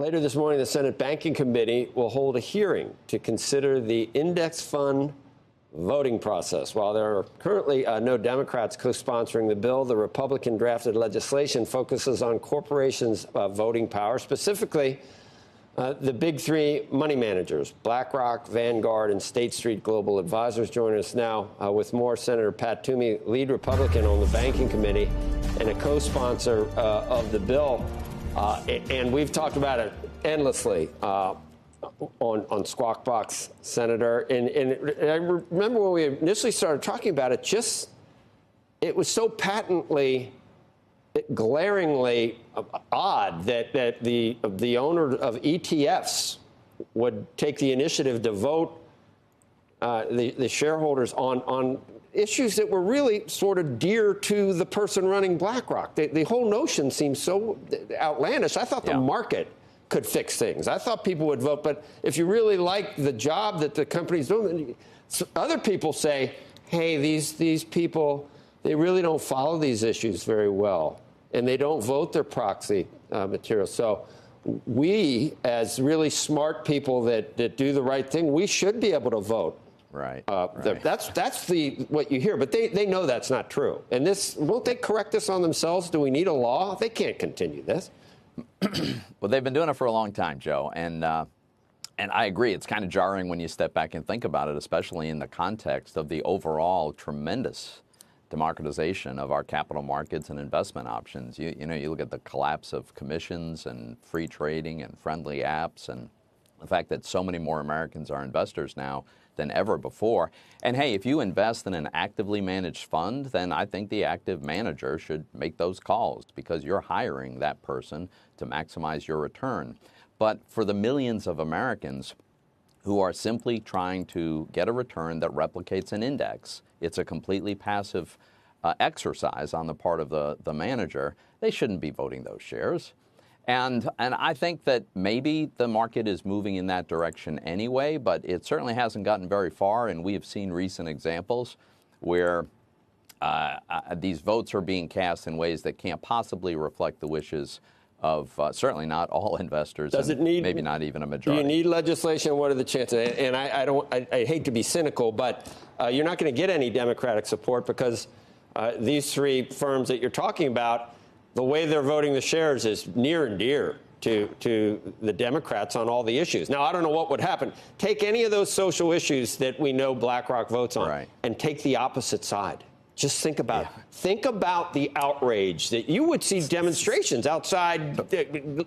Later this morning, the Senate Banking Committee will hold a hearing to consider the index fund voting process. While there are currently no Democrats co-sponsoring the bill, the Republican-drafted legislation focuses on corporations' voting power, specifically the big three money managers, BlackRock, Vanguard, and State Street Global Advisors. Join us now with more. Senator Pat Toomey, lead Republican on the Banking Committee and a co-sponsor of the bill. And we've talked about it endlessly on Squawk Box, Senator. And I remember when we initially started talking about it, it was so patently, glaringly odd that the owner of ETFs would take the initiative to vote the shareholders on issues that were really sort of dear to the person running BlackRock. The whole notion seems so outlandish. I thought the market could fix things. I thought people would vote. But if you really like the job that the company's doing, other people say, hey, these people, they really don't follow these issues very well, and they don't vote their proxy material. So we, as really smart people that do the right thing, we should be able to vote. Right. That's what you hear, but they know that's not true. And won't they correct this on themselves? Do we need a law? They can't continue this. Well, they've been doing it for a long time, Joe, and I agree. It's kind of jarring when you step back and think about it, especially in the context of the overall tremendous democratization of our capital markets and investment options. You look at the collapse of commissions and free trading and friendly apps, and the fact that so many more Americans are investors now than ever before. And hey, if you invest in an actively managed fund, then I think the active manager should make those calls, because you're hiring that person to maximize your return. But for the millions of Americans who are simply trying to get a return that replicates an index, it's a completely passive exercise on the part of the manager, they shouldn't be voting those shares. And I think that maybe the market is moving in that direction anyway, but it certainly hasn't gotten very far. And we have seen recent examples where these votes are being cast in ways that can't possibly reflect the wishes of certainly not all investors. Does it need, maybe not even a majority? Do you need legislation? What are the chances? And I hate to be cynical, but you're not going to get any Democratic support, because these three firms that you're talking about, the way they're voting the shares is near and dear to the Democrats on all the issues. Now, I don't know what would happen. Take any of those social issues that we know BlackRock votes on, and take the opposite side. Just think about it. Think about the outrage that you would see demonstrations outside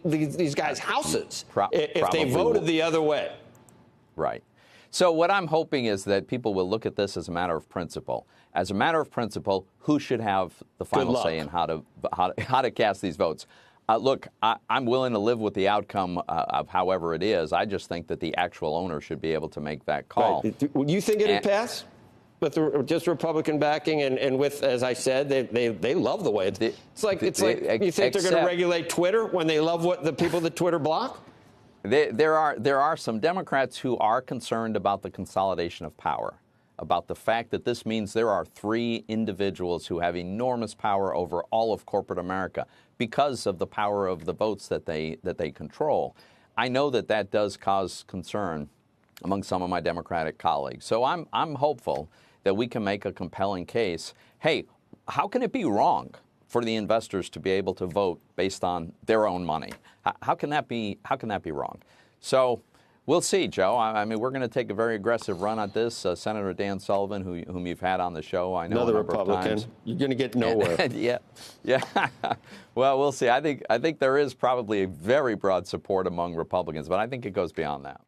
these guys' houses if they voted the other way. Right. So what I'm hoping is that people will look at this as a matter of principle. As a matter of principle, who should have the final say in how to cast these votes? Look, I'm willing to live with the outcome of however it is. I just think that the actual owner should be able to make that call. Right. You think it'd pass with just Republican backing and with, as I said, they love the way it's like you think they're going to regulate Twitter when they love what the people that Twitter block? There are some Democrats who are concerned about the consolidation of power, about the fact that this means there are three individuals who have enormous power over all of corporate America because of the power of the votes that they control. I know that does cause concern among some of my Democratic colleagues. So I'm hopeful that we can make a compelling case. Hey, how can it be wrong for the investors to be able to vote based on their own money? How can that be wrong? So we'll see, Joe. I mean, we're going to take a very aggressive run at this. Senator Dan Sullivan, whom you've had on the show, I know another a number Republican. Of times. You're going to get nowhere. Yeah. Well, we'll see. I think there is probably a very broad support among Republicans, but I think it goes beyond that.